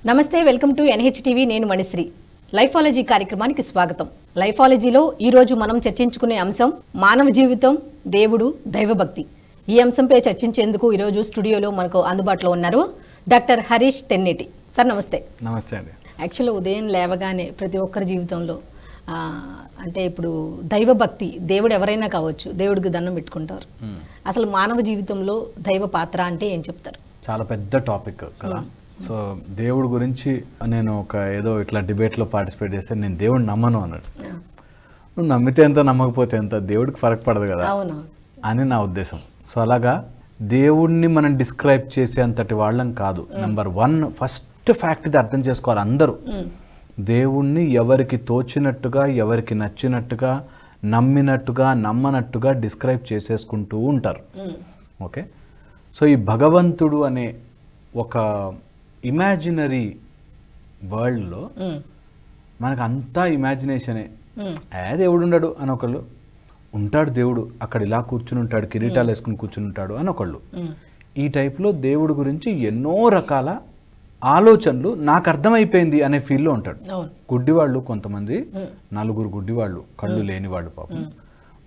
నమస్తే, welcome to NHTV. నేను మణిశ్రీ. లైఫాలజీ కార్యక్రమానికి స్వాగతం. లైఫాలజీలో ఈరోజు మనం చర్చించుకునే అంశం మానవ జీవితం, దేవుడు, దైవభక్తి. ఈ అంశంపై చర్చించేందుకు ఈరోజు స్టూడియోలో మనకు అందుబాటులో ఉన్నారు డాక్టర్ హరీష్ తెన్నేటి. సార్ నమస్తే. నమస్తే అండి. యాక్చువల్గా ఉదయం లేవగానే ప్రతి ఒక్కరి జీవితంలో అంటే ఇప్పుడు దైవభక్తి, దేవుడు ఎవరైనా కావచ్చు, దేవుడికి దండం పెట్టుకుంటారు. అసలు మానవ జీవితంలో దైవ పాత్ర అంటే ఏం చెప్తారు? చాలా పెద్ద టాపిక్ కదా. సో దేవుడి గురించి నేను ఏదో ఇట్లా డిబేట్లో పార్టిసిపేట్ చేస్తే నేను దేవుడిని నమ్మను అన్నాడు. నువ్వు నమ్మితే ఎంత నమ్మకపోతే ఎంత, దేవుడికి ఫరక్ పడదు కదా అని నా ఉద్దేశం. సో అలాగా దేవుడిని మనం డిస్క్రైబ్ చేసే అంతటి వాళ్ళం కాదు. నెంబర్ 1 ఫస్ట్ ఫ్యాక్ట్ ఇది అర్థం చేసుకోవాలి అందరూ. దేవుణ్ణి ఎవరికి తోచినట్టుగా, ఎవరికి నచ్చినట్టుగా, నమ్మినట్టుగా, నమ్మనట్టుగా డిస్క్రైబ్ చేసేసుకుంటూ ఉంటారు. ఓకే, సో ఈ భగవంతుడు అనే ఒక ఇమాజినరీ వరల్డ్లో మనకు అంతా ఇమాజినేషనే. దేవుడు ఉండడు అని ఒకళ్ళు, ఉంటాడు దేవుడు అక్కడ ఇలా కూర్చుని ఉంటాడు, కిరీటాలు వేసుకుని కూర్చుని ఉంటాడు అని ఒకళ్ళు. ఈ టైప్లో దేవుడి గురించి ఎన్నో రకాల ఆలోచనలు నాకు అర్థమైపోయింది అనే ఫీల్లో ఉంటాడు. గుడ్డివాళ్ళు కొంతమంది, 4 గుడ్డివాళ్ళు, కళ్ళు లేనివాళ్ళు, పాపం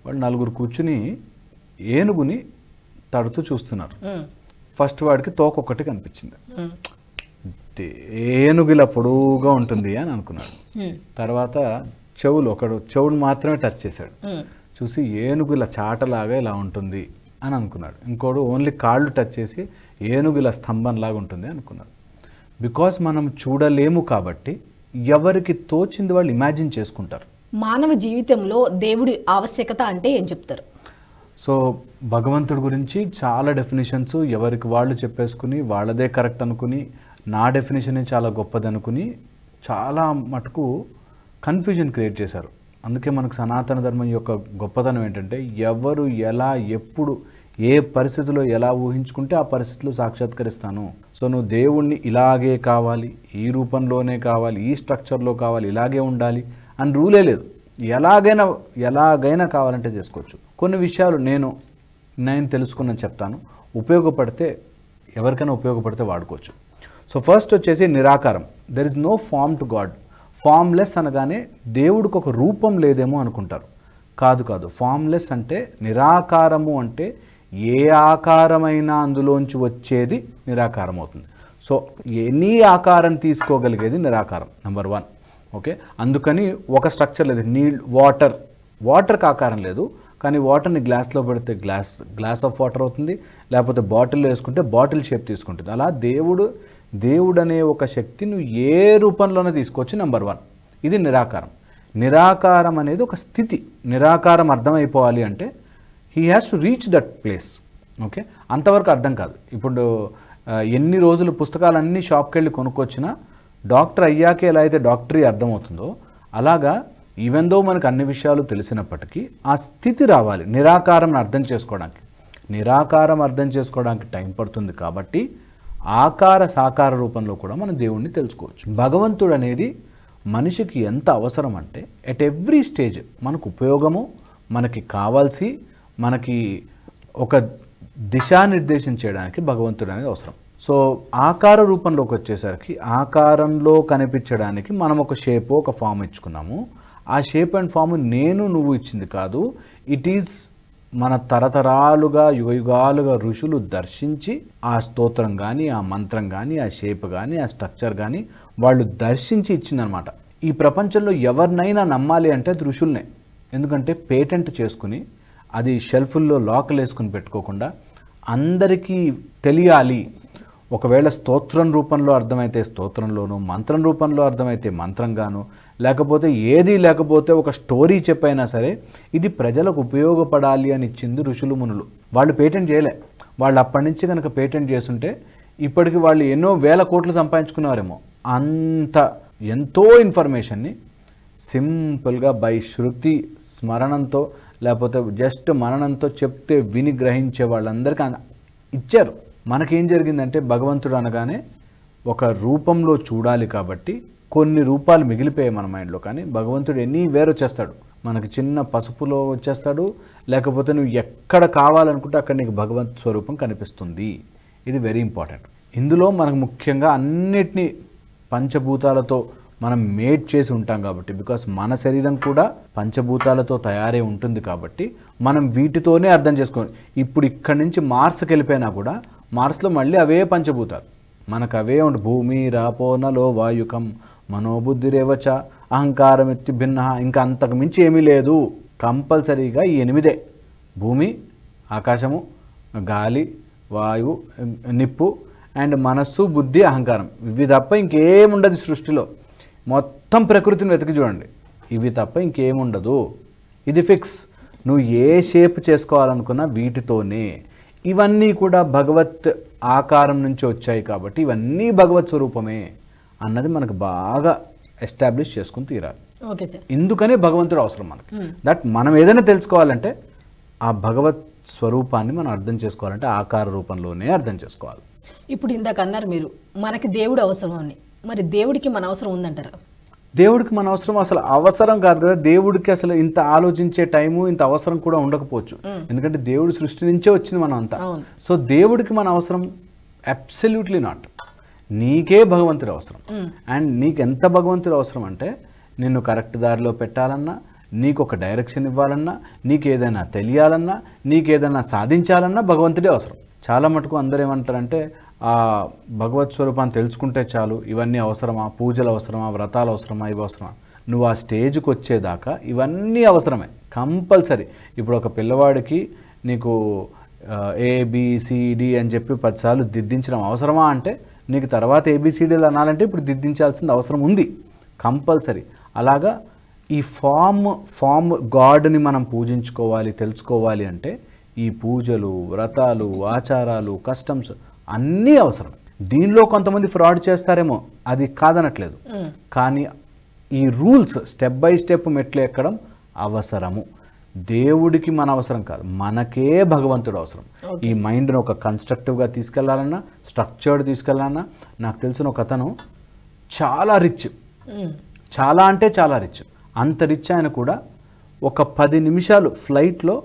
వాళ్ళు 4 కూర్చుని ఏనుగుని తడుతూ చూస్తున్నారు. ఫస్ట్ వాడికి తోకొక్కటి కనిపించింది. ఏనుగు ఇలా పొడవుగా ఉంటుంది అని అనుకున్నాడు. తర్వాత చెవుడు మాత్రమే టచ్ చేశాడు, చూసి ఏనుగు ఇలా చాటలాగా ఇలా ఉంటుంది అని అనుకున్నాడు. ఇంకోడు ఓన్లీ కాళ్ళు టచ్ చేసి ఏనుగు ఇలా స్తంభంలాగా ఉంటుంది అనుకున్నాడు. బికాస్ మనం చూడలేము కాబట్టి ఎవరికి తోచింది వాళ్ళు ఇమాజిన్ చేసుకుంటారు. మానవ జీవితంలో దేవుడి ఆవశ్యకత అంటే ఏం చెప్తారు? సో భగవంతుడి గురించి చాలా డెఫినేషన్స్ ఎవరికి వాళ్ళు చెప్పేసుకుని వాళ్ళదే కరెక్ట్ అనుకుని, నా డెఫినేషనే చాలా గొప్పది అనుకుని చాలా మటుకు కన్ఫ్యూజన్ క్రియేట్ చేశారు. అందుకే మనకు సనాతన ధర్మం యొక్క గొప్పతనం ఏంటంటే ఎవరు ఎలా ఎప్పుడు ఏ పరిస్థితిలో ఎలా ఊహించుకుంటే ఆ పరిస్థితిలో సాక్షాత్కరిస్తాను. సో నువ్వు దేవుణ్ణి ఇలాగే కావాలి, ఈ రూపంలోనే కావాలి, ఈ స్ట్రక్చర్లో కావాలి, ఇలాగే ఉండాలి అని రూలే లేదు. ఎలాగైనా కావాలంటే చేసుకోవచ్చు. కొన్ని విషయాలు నేను తెలుసుకున్నాను చెప్తాను, ఉపయోగపడితే ఎవరికైనా ఉపయోగపడితే వాడుకోవచ్చు. సో ఫస్ట్ వచ్చేసి నిరాకారం. There is no form to God. Formless అనగానే దేవుడికి ఒక రూపం లేదేమో అనుకుంటారు. కాదు. ఫామ్లెస్ అంటే నిరాకారము అంటే ఏ ఆకారమైనా అందులోంచి వచ్చేది నిరాకారం అవుతుంది. సో ఎనీ ఆకారం తీసుకోగలిగేది నిరాకారం, నెంబర్ 1. ఓకే, అందుకని ఒక స్ట్రక్చర్ లేదు. వాటర్కి ఆకారం లేదు, కానీ వాటర్ని గ్లాస్లో పెడితే గ్లాస్ ఆఫ్ వాటర్ అవుతుంది, లేకపోతే బాటిల్లో వేసుకుంటే బాటిల్ షేప్ తీసుకుంటుంది. అలా దేవుడు అనే ఒక శక్తి నువ్వు ఏ రూపంలోనే తీసుకోవచ్చు, నెంబర్ 1. ఇది నిరాకారం. నిరాకారం అనేది ఒక స్థితి. నిరాకారం అర్థమైపోవాలి అంటే he has to reach that place. Okay, అంతవరకు అర్థం కాదు. ఇప్పుడు ఎన్ని రోజులు పుస్తకాలన్నీ షాప్కి వెళ్ళి కొనుక్కొచ్చినా డాక్టర్ అయ్యాకే ఎలా అయితే డాక్టరీ అర్థమవుతుందో అలాగా ఈవెన్ దో మనకు అన్ని విషయాలు తెలిసినప్పటికీ ఆ స్థితి రావాలి నిరాకారం అర్థం చేసుకోవడానికి. నిరాకారం అర్థం చేసుకోవడానికి టైం పడుతుంది కాబట్టి ఆకార సాకార రూపంలో కూడా మనం దేవుణ్ణి తెలుసుకోవచ్చు. భగవంతుడు అనేది మనిషికి ఎంత అవసరం అంటే ఎట్ ఎవ్రీ స్టేజ్ మనకు ఉపయోగము, మనకి కావాల్సి, మనకి ఒక దిశానిర్దేశం చేయడానికి భగవంతుడు అనేది అవసరం. సో ఆకార రూపంలోకి వచ్చేసరికి ఆకారంలో కనిపించడానికి మనం ఒక షేప్, ఒక ఫామ్ ఇచ్చుకున్నాము. ఆ షేప్ అండ్ ఫామ్ నువ్వు ఇచ్చింది కాదు. ఇట్ ఈజ్ మన తరతరాలుగా యుగయుగాలుగా ఋషులు దర్శించి ఆ స్తోత్రం కానీ, ఆ మంత్రం కానీ, ఆ షేప్ కానీ, ఆ స్ట్రక్చర్ కానీ వాళ్ళు దర్శించి ఇచ్చిందనమాట. ఈ ప్రపంచంలో ఎవరినైనా నమ్మాలి అంటే అది ఋషుల్నే. ఎందుకంటే పేటెంట్ చేసుకుని అది షెల్ఫుల్లో లాకలు వేసుకుని పెట్టుకోకుండా అందరికీ తెలియాలి. ఒకవేళ స్తోత్రం రూపంలో అర్థమైతే స్తోత్రంలోనూ, మంత్రం రూపంలో అర్థమైతే మంత్రంగాను, లేకపోతే ఒక స్టోరీ చెప్పైనా సరే ఇది ప్రజలకు ఉపయోగపడాలి అని ఇచ్చింది ఋషులు మునులు. వాళ్ళు పేటెంట్ చేయలే. వాళ్ళు అప్పటి నుంచి కనుక పేటెంట్ చేస్తుంటే ఇప్పటికి వాళ్ళు ఎన్నో వేల కోట్లు సంపాదించుకున్నారేమో. ఎంతో ఇన్ఫర్మేషన్ని సింపుల్గా బై శృతి స్మరణంతో లేకపోతే జస్ట్ మననంతో చెప్తే విని గ్రహించే వాళ్ళందరికీ ఇచ్చారు. మనకేం జరిగిందంటే భగవంతుడు అనగానే ఒక రూపంలో చూడాలి కాబట్టి కొన్ని రూపాలు మిగిలిపోయాయి మన మైండ్లో. కానీ భగవంతుడు ఎనీవేర్ వచ్చేస్తాడు. మనకి చిన్న పసుపులో వచ్చేస్తాడు, లేకపోతే నువ్వు ఎక్కడ కావాలనుకుంటే అక్కడ నీకు భగవంతు స్వరూపం కనిపిస్తుంది. ఇది వెరీ ఇంపార్టెంట్. ఇందులో మనకు ముఖ్యంగా అన్నిటినీ పంచభూతాలతో మనం మేడ్ చేసి ఉంటాం కాబట్టి, బికాస్ మన శరీరం కూడా పంచభూతాలతో తయారై ఉంటుంది కాబట్టి మనం వీటితోనే అర్థం చేసుకోవాలి. ఇప్పుడు ఇక్కడి నుంచి మార్స్కి వెళ్ళిపోయినా కూడా మార్స్లో మళ్ళీ అవే పంచభూతాలు మనకు అవే ఉండి భూమి రాపో నలో వాయుకం మనోబుద్ధిరేవచ అహంకారం ఎత్తి భిన్న, ఇంకా అంతకు మించి ఏమీ లేదు. కంపల్సరీగా ఈ 8 భూమి, ఆకాశము, గాలి, వాయువు, నిప్పు అండ్ మనస్సు, బుద్ధి, అహంకారం. ఇవి తప్ప ఇంకేముండదు సృష్టిలో. మొత్తం ప్రకృతిని వెతికి చూడండి, ఇవి తప్ప ఇంకేముండదు. ఇది ఫిక్స్. నువ్వు ఏ షేప్ చేసుకోవాలనుకున్నా వీటితోనే. ఇవన్నీ కూడా భగవత్ ఆకారం నుంచి వచ్చాయి కాబట్టి ఇవన్నీ భగవత్ స్వరూపమే అన్నది మనకు బాగా ఎస్టాబ్లిష్ చేసుకుని తీరాలి. Okay sir. ఇందుకనే భగవంతుడు అవసరం మనకి. దట్ మనం ఏదైనా తెలుసుకోవాలంటే ఆ భగవత్ స్వరూపాన్ని మనం అర్థం చేసుకోవాలంటే ఆకార రూపంలోనే అర్థం చేసుకోవాలి. ఇప్పుడు ఇందాక అన్నారు మీరు మనకి దేవుడు అవసరం అని, మరి దేవుడికి మన అవసరం ఉందంటారా? దేవుడికి మన అవసరం అసలు అవసరం కాదు కదా. దేవుడికి అసలు ఇంత ఆలోచించే టైము, ఇంత అవసరం కూడా ఉండకపోవచ్చు. ఎందుకంటే దేవుడు సృష్టి నుంచే వచ్చింది మనం అంతా. సో దేవుడికి మన అవసరం అబ్సల్యూట్లీ నాట్. నీకే భగవంతుడి అవసరం. అండ్ నీకు ఎంత భగవంతుడి అవసరం అంటే నిన్ను కరెక్ట్ దారిలో పెట్టాలన్నా, నీకు ఒక డైరెక్షన్ ఇవ్వాలన్నా, నీకు ఏదైనా తెలియాలన్నా, నీకు ఏదైనా సాధించాలన్నా భగవంతుడే అవసరం. చాలా మటుకు అందరూ ఏమంటారంటే ఆ భగవత్ స్వరూపాన్ని తెలుసుకుంటే చాలు, ఇవన్నీ అవసరమా, పూజలు అవసరమా, వ్రతాలు అవసరమా, ఇవి అవసరమా? నువ్వు ఆ స్టేజ్కి వచ్చేదాకా ఇవన్నీ అవసరమే, కంపల్సరీ. ఇప్పుడు ఒక పిల్లవాడికి నీకు ABCD అని చెప్పి 10 సార్లు దిద్దించడం అవసరమా అంటే నీకు తర్వాత ABCDలు అనాలంటే ఇప్పుడు దిద్దించాల్సిన అవసరం ఉంది, కంపల్సరీ. అలాగా ఈ ఫామ్ గాడ్ని మనం పూజించుకోవాలి, తెలుసుకోవాలి అంటే ఈ పూజలు, వ్రతాలు, ఆచారాలు, కస్టమ్స్ అన్నీ అవసరం. దీనిలో కొంతమంది ఫ్రాడ్ చేస్తారేమో, అది కాదనట్లేదు. కానీ ఈ రూల్స్ స్టెప్ బై స్టెప్ మెట్లు ఎక్కడం అవసరము. దేవుడికి మన అవసరం కాదు, మనకే భగవంతుడు అవసరం. ఈ మైండ్ని ఒక కన్స్ట్రక్టివ్గా తీసుకెళ్లాలన్నా, స్ట్రక్చర్డ్ తీసుకెళ్లాలన్నా. నాకు తెలిసిన ఒక అతను చాలా రిచ్, చాలా అంటే చాలా రిచ్. అంత రిచ్ ఆయన కూడా ఒక 10 నిమిషాలు ఫ్లైట్లో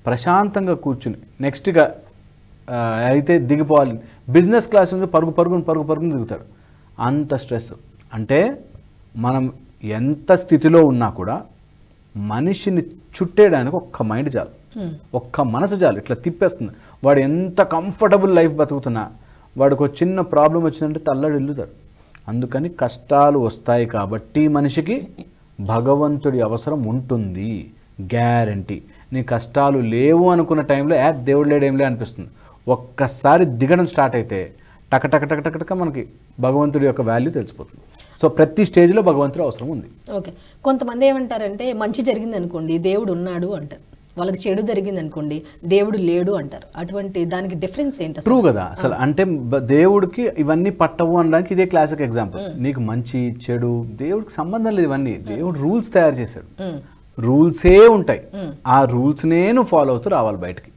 ప్రశాంతంగా కూర్చుని నెక్స్ట్గా అయితే దిగిపోవాలి, బిజినెస్ క్లాస్ నుంచి పరుగుని దిగుతాడు. అంత స్ట్రెస్. అంటే మనం ఎంత స్థితిలో ఉన్నా కూడా మనిషిని చుట్టేయడానికి ఒక్క మైండ్ చాలు, ఒక్క మనసు చాలు, ఇట్లా తిప్పేస్తుంది. వాడు ఎంత కంఫర్టబుల్ లైఫ్ బతుకుతున్నా వాడికి ఒక చిన్న ప్రాబ్లం వచ్చిందంటే తల్లడి వెళ్ళుతాడు. అందుకని కష్టాలు వస్తాయి కాబట్టి మనిషికి భగవంతుడి అవసరం ఉంటుంది, గ్యారంటీ. నీ కష్టాలు లేవు అనుకున్న టైంలో దేవుడు లేడేంలే అనిపిస్తుంది. ఒక్కసారి దిగడం స్టార్ట్ అయితే టక మనకి భగవంతుడి యొక్క వాల్యూ తెలిసిపోతుంది. సో ప్రతి స్టేజ్లో భగవంతుడు అవసరం ఉంది. ఓకే. కొంతమంది ఏమంటారంటే మంచి జరిగింది అనుకోండి దేవుడు ఉన్నాడు అంటారు, వాళ్ళకి చెడు జరిగింది అనుకోండి దేవుడు లేడు అంటారు. అటువంటి దానికి డిఫరెన్స్ ఏంటి? ట్రూ కదా. అసలు అంటే దేవుడికి ఇవన్నీ పట్టవు అనడానికి ఇదే క్లాసిక్ ఎగ్జాంపుల్. నీకు మంచి చెడు దేవుడికి సంబంధం లేదు. ఇవన్నీ దేవుడు రూల్స్ తయారు చేశాడు, రూల్సే ఉంటాయి. ఆ రూల్స్నే నువ్వు ఫాలో అవుతూ రావాలి బయటికి.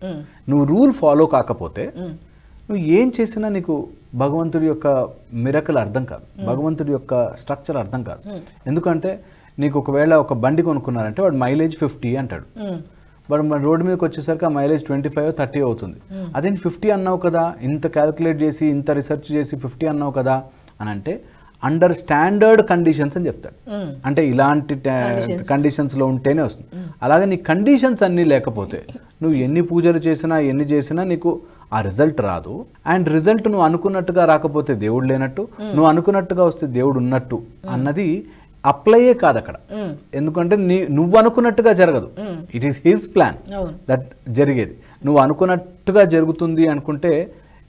నువ్వు రూల్ ఫాలో కాకపోతే నువ్వు ఏం చేసినా నీకు భగవంతుడి యొక్క మిరకల్ అర్థం కాదు, భగవంతుడి యొక్క స్ట్రక్చర్ అర్థం కాదు. ఎందుకంటే నీకు ఒకవేళ ఒక బండి కొనుక్కున్నారంటే వాడు మైలేజ్ 50 అంటాడు, బట్ మన రోడ్డు మీదకి వచ్చేసరికి ఆ మైలేజ్ 25-30 అవుతుంది. అదేంటి 50 అన్నావు కదా, ఇంత క్యాలిక్యులేట్ చేసి ఇంత రీసెర్చ్ చేసి 50 అన్నావు కదా అని అంటే అండర్ స్టాండర్డ్ కండిషన్స్ అని చెప్తాడు. అంటే ఇలాంటి కండిషన్స్లో ఉంటేనే వస్తుంది. అలాగే నీ కండిషన్స్ అన్నీ లేకపోతే నువ్వు ఎన్ని పూజలు చేసినా ఎన్ని చేసినా నీకు ఆ రిజల్ట్ రాదు. అండ్ రిజల్ట్ నువ్వు అనుకున్నట్టుగా రాకపోతే దేవుడు లేనట్టు, నువ్వు అనుకున్నట్టుగా వస్తే దేవుడు ఉన్నట్టు అన్నది అప్లైయే కాదు అక్కడ. ఎందుకంటే నువ్వు అనుకున్నట్టుగా జరగదు, it is his plan that జరిగేది. నువ్వు అనుకున్నట్టుగా జరుగుతుంది అనుకుంటే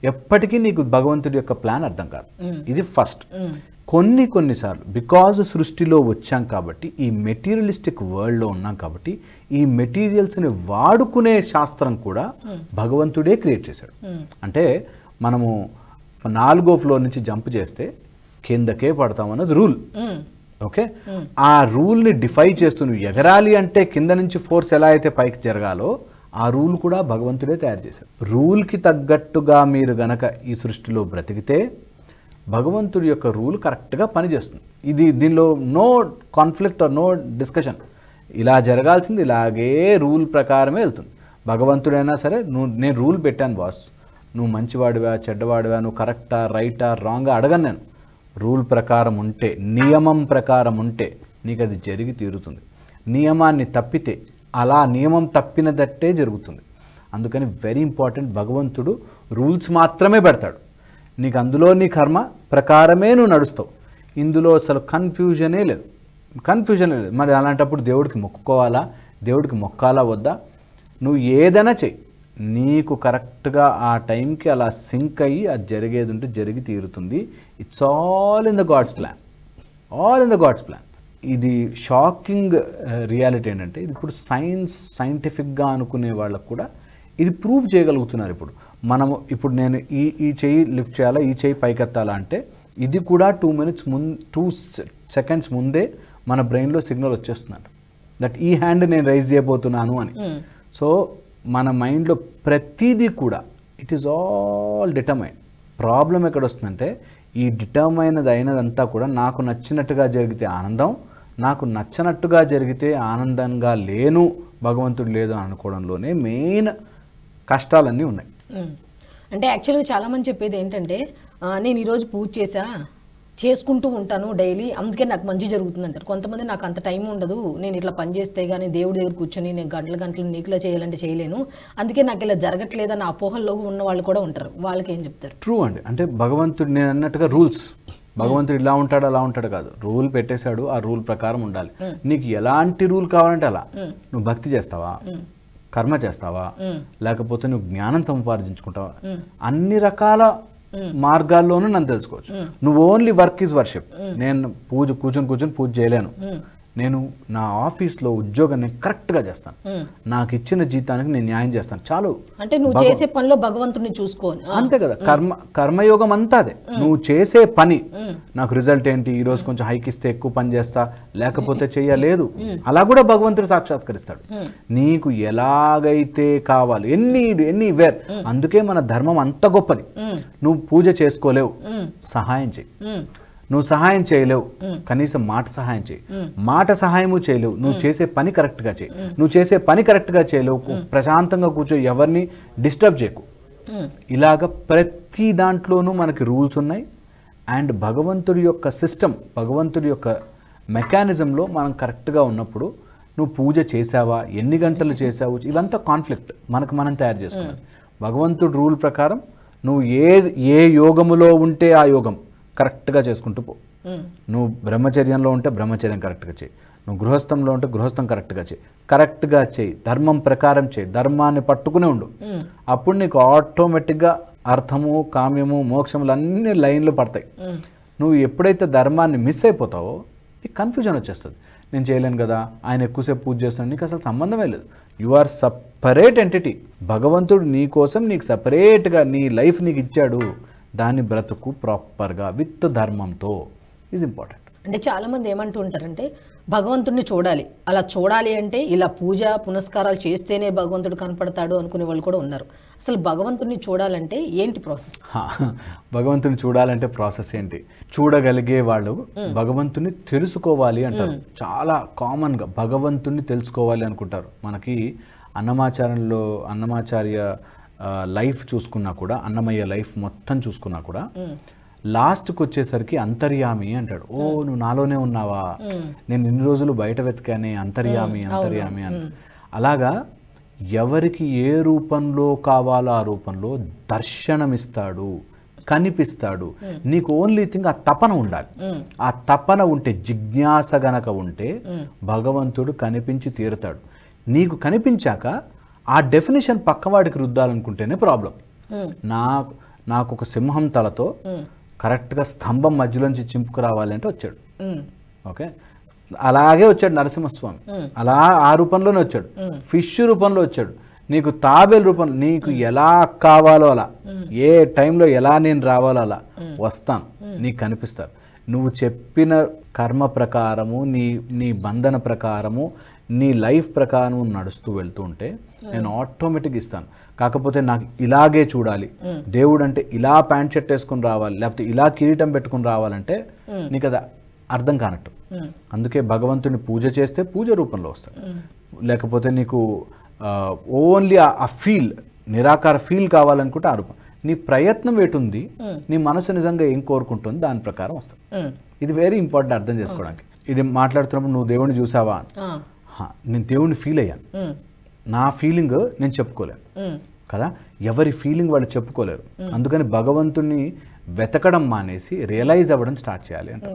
ఎప్పటికీ నీకు భగవంతుడి యొక్క ప్లాన్ అర్థం కాదు. ఇది ఫస్ట్. కొన్నిసార్లు బికాజ్ సృష్టిలో వచ్చాం కాబట్టి, ఈ మెటీరియలిస్టిక్ వరల్డ్లో ఉన్నాం కాబట్టి ఈ మెటీరియల్స్ని వాడుకునే శాస్త్రం కూడా భగవంతుడే క్రియేట్ చేశాడు. అంటే మనము 4వ ఫ్లోర్ నుంచి జంప్ చేస్తే కిందకే పడతామన్నది రూల్. ఓకే, ఆ రూల్ని డిఫై చేస్తూ నువ్వు ఎగరాలి అంటే కింద నుంచి ఫోర్స్ ఎలా అయితే పైకి జరగాలో ఆ రూల్ కూడా భగవంతుడే తయారు చేశాడు. రూల్కి తగ్గట్టుగా మీరు గనక ఈ సృష్టిలో బ్రతికితే భగవంతుడి యొక్క రూల్ కరెక్ట్గా పనిచేస్తుంది. దీనిలో no conflict or no discussion. ఇలా జరగాల్సింది ఇలాగే రూల్ ప్రకారమే వెళ్తుంది. భగవంతుడైనా సరే నేను రూల్ పెట్టాను బాస్, నువ్వు మంచివాడివా చెడ్డవాడివా, నువ్వు కరెక్టా రైటా రాంగా అడగను. నేను రూల్ ప్రకారం ఉంటే, నియమం ప్రకారం ఉంటే నీకు అది జరిగి తీరుతుంది. నియమాన్ని తప్పితే అలా నియమం తప్పినదట్టే జరుగుతుంది. అందుకని వెరీ ఇంపార్టెంట్, భగవంతుడు రూల్స్ మాత్రమే పెడతాడు. నీకు అందులో నీ కర్మ ప్రకారమే నువ్వు నడుస్తావు. ఇందులో అసలు కన్ఫ్యూజనే లేదు. మరి అలాంటప్పుడు దేవుడికి మొక్కుకోవాలా, దేవుడికి మొక్కాలా వద్దా? నువ్వు ఏదైనా చెయ్యి, నీకు కరెక్ట్గా ఆ టైంకి అలా సింక్ అయ్యి అది జరిగేది ఉంటే జరిగి తీరుతుంది. It's all in the God's plan, all in the God's plan. ఇది షాకింగ్ రియాలిటీ ఏంటంటే, ఇది ఇప్పుడు సైంటిఫిక్గా అనుకునే వాళ్ళకు కూడా ఇది ప్రూవ్ చేయగలుగుతున్నారు. ఇప్పుడు నేను ఈ చెయ్యి లిఫ్ట్ చేయాలా, ఈ చెయ్యి పైకెత్తాలా అంటే ఇది కూడా 2 సెకండ్స్ ముందే మన బ్రెయిన్లో సిగ్నల్ వచ్చేస్తున్నాడు దట్ ఈ హ్యాండ్ నేను రైజ్ చేయబోతున్నాను అని. సో మన మైండ్లో ప్రతిదీ కూడా it is all determine. Problem ఎక్కడ వస్తుందంటే, ఈ డిటర్మైనది అయినదంతా కూడా నాకు నచ్చినట్టుగా జరిగితే ఆనందం, నాకు నచ్చనట్టుగా జరిగితే ఆనందంగా లేను, భగవంతుడు లేదు అనుకోవడంలోనే మెయిన్ కష్టాలన్నీ ఉన్నాయి. అంటే యాక్చువల్గా చాలామంది చెప్పేది ఏంటంటే, నేను ఈరోజు పూజ చేసుకుంటూ ఉంటాను డైలీ, అందుకే నాకు మంచి జరుగుతుంది అంటారు. కొంతమంది నాకు అంత టైం ఉండదు, నేను ఇట్లా పని చేస్తే కానీ దేవుడి దగ్గర కూర్చొని నేను గంటలు నీకులా చేయాలంటే చేయలేను, అందుకే నాకు ఇలా జరగట్లేదని అపోహల్లో ఉన్న వాళ్ళు కూడా ఉంటారు. వాళ్ళకి ఏం చెప్తారు? ట్రూ అండి. అంటే భగవంతుడు నేను అన్నట్టుగా రూల్స్, భగవంతుడు ఇలా ఉంటాడు అలా ఉంటాడు కాదు, రూల్ పెట్టేశాడు, ఆ రూల్ ప్రకారం ఉండాలి. నీకు ఎలాంటి రూల్ కావాలంటే అలా. నువ్వు భక్తి చేస్తావా, కర్మ చేస్తావా, లేకపోతే నువ్వు జ్ఞానం సంపాదించుకుంటావా, అన్ని రకాల మార్గాల్లోనూ నన్ను తెలుసుకోవచ్చు. నువ్వు ఓన్లీ వర్క్ ఈజ్ వర్షిప్. నేను కూర్చొని పూజ చేయలేను. నేను నా ఆఫీస్లో ఉద్యోగాన్ని కరెక్ట్గా చేస్తాను, నాకు ఇచ్చిన జీతానికి నేను న్యాయం చేస్తాను, చాలు. అంటే నువ్వు చేసే పనిలో భగవంతుడిని చూసుకోని అంతే కదా. కర్మయోగం అంతా అదే. నువ్వు చేసే పని, నాకు రిజల్ట్ ఏంటి, ఈ రోజు కొంచెం హైక్ ఇస్తే ఎక్కువ పని చేస్తా, లేకపోతే చెయ్యలేదు, అలా కూడా భగవంతుడు సాక్షాత్కరిస్తాడు. నీకు ఎలాగైతే కావాలి, ఎన్ని వేర్. అందుకే మన ధర్మం అంత గొప్పది. నువ్వు పూజ చేసుకోలేవు, సహాయం చెయ్యి. నువ్వు సహాయం చేయలేవు, కనీసం మాట సహాయం చేయి. మాట సహాయము చేయలేవు, నువ్వు చేసే పని కరెక్ట్గా చేయి. నువ్వు చేసే పని కరెక్ట్గా చేయలేవు, ప్రశాంతంగా కూర్చో, ఎవరిని డిస్టర్బ్ చేయకు. ఇలాగ ప్రతి దాంట్లోనూ మనకి రూల్స్ ఉన్నాయి. అండ్ భగవంతుడి యొక్క సిస్టమ్, భగవంతుడి యొక్క మెకానిజంలో మనం కరెక్ట్గా ఉన్నప్పుడు నువ్వు పూజ చేసావా, ఎన్ని గంటలు చేసావు, ఇవంతా కాన్ఫ్లిక్ట్ మనకు మనం తయారు చేసుకున్నాం. భగవంతుడి రూల్ ప్రకారం నువ్వు ఏ యోగములో ఉంటే ఆ యోగం కరెక్ట్గా చేసుకుంటూ పో. నువ్వు బ్రహ్మచర్యంలో ఉంటే బ్రహ్మచర్యం కరెక్ట్గా చేయి, నువ్వు గృహస్థంలో ఉంటే గృహస్థం కరెక్ట్గా చేయి, ధర్మం ప్రకారం చేయి, ధర్మాన్ని పట్టుకునే ఉండు. అప్పుడు నీకు ఆటోమేటిక్గా అర్థము, కామ్యము, మోక్షములు అన్నీ లైన్లో పడతాయి. నువ్వు ఎప్పుడైతే ధర్మాన్ని మిస్ అయిపోతావో నీకు కన్ఫ్యూజన్ వచ్చేస్తుంది. నేను చేయలేను కదా, ఆయన ఎక్కువసేపు పూజ చేస్తున్నాను, నీకు అసలు సంబంధమే లేదు. You are separate entity. భగవంతుడు నీ కోసం నీకు సపరేట్గా నీ లైఫ్ నీకు ఇచ్చాడు, దాన్ని బ్రతుకు ప్రాపర్గా విత్ ధర్మంతో. Is important. అంటే చాలామంది ఏమంటూ ఉంటారంటే, భగవంతుడిని చూడాలి, అలా చూడాలి అంటే ఇలా పూజ పునస్కారాలు చేస్తేనే భగవంతుడు కనపడతాడు అనుకునే వాళ్ళు కూడా ఉన్నారు. అసలు భగవంతుడిని చూడాలంటే ఏంటి ప్రాసెస్? భగవంతుని చూడాలంటే ప్రాసెస్ ఏంటి? చూడగలిగే వాళ్ళు భగవంతుని తెలుసుకోవాలి అంటారు. చాలా కామన్గా భగవంతుని తెలుసుకోవాలి అనుకుంటారు. మనకి అన్నమాచార్య లైఫ్ చూసుకున్నా కూడా, అన్నమయ్య లైఫ్ మొత్తం చూసుకున్నా కూడా లాస్ట్కి వచ్చేసరికి అంతర్యామి అంటాడు. ఓ నువ్వు నాలోనే ఉన్నావా, నేను ఇన్ని రోజులు బయట వెతికానే, అంతర్యామి అని. అలాగా ఎవరికి ఏ రూపంలో కావాలో ఆ రూపంలో దర్శనమిస్తాడు, కనిపిస్తాడు. నీకు ఓన్లీ థింగ్ ఆ తపన ఉండాలి. ఆ తపన ఉంటే, జిజ్ఞాస గనక ఉంటే భగవంతుడు కనిపించి తీరుతాడు. నీకు కనిపించాక ఆ డెఫినేషన్ పక్కవాడికి రుద్దాలనుకుంటేనే ప్రాబ్లం. నాకు ఒక సింహం తలతో కరెక్ట్గా స్తంభం మధ్యలోంచి చింపుకు రావాలంటే వచ్చాడు. ఓకే, అలాగే వచ్చాడు నరసింహస్వామి, అలా ఆ రూపంలోనే వచ్చాడు. ఫిష్ రూపంలో వచ్చాడు. నీకు తాబేలు రూపంలో, నీకు ఎలా కావాలో అలా, ఏ టైంలో ఎలా నేను రావాలో అలా వస్తాను, నీకు కనిపిస్తారు. నువ్వు చెప్పిన కర్మ ప్రకారము, నీ బంధన ప్రకారము, నీ లైఫ్ ప్రకారం నడుస్తూ వెళ్తూ ఉంటే నేను ఆటోమేటిక్గా ఇస్తాను. కాకపోతే నాకు ఇలాగే చూడాలి, దేవుడు అంటే ఇలా ప్యాంట్ షర్ట్ వేసుకుని రావాలి, లేకపోతే ఇలా కిరీటం పెట్టుకుని రావాలంటే నీకు అది అర్థం కానట్టు. అందుకే భగవంతుని పూజ చేస్తే పూజ రూపంలో వస్తాడు. లేకపోతే నీకు ఓన్లీ ఆ ఫీల్, నిరాకార ఫీల్ కావాలనుకుంటే ఆ రూపం. నీ ప్రయత్నం ఎటుంది, నీ మనసు నిజంగా ఏం కోరుకుంటుంది దాని ప్రకారం వస్తుంది. ఇది వెరీ ఇంపార్టెంట్ అర్థం చేసుకోవడానికి. ఇది మాట్లాడుతున్నప్పుడు నువ్వు దేవుడిని చూసావా, నేను దేవుడిని ఫీల్ అయ్యాను, నా ఫీలింగ్ నేను చెప్పుకోలేను కదా, ఎవరి ఫీలింగ్ వాళ్ళు చెప్పుకోలేరు. అందుకని భగవంతుణ్ణి వెతకడం మానేసి రియలైజ్ అవ్వడం స్టార్ట్ చేయాలి అంటే.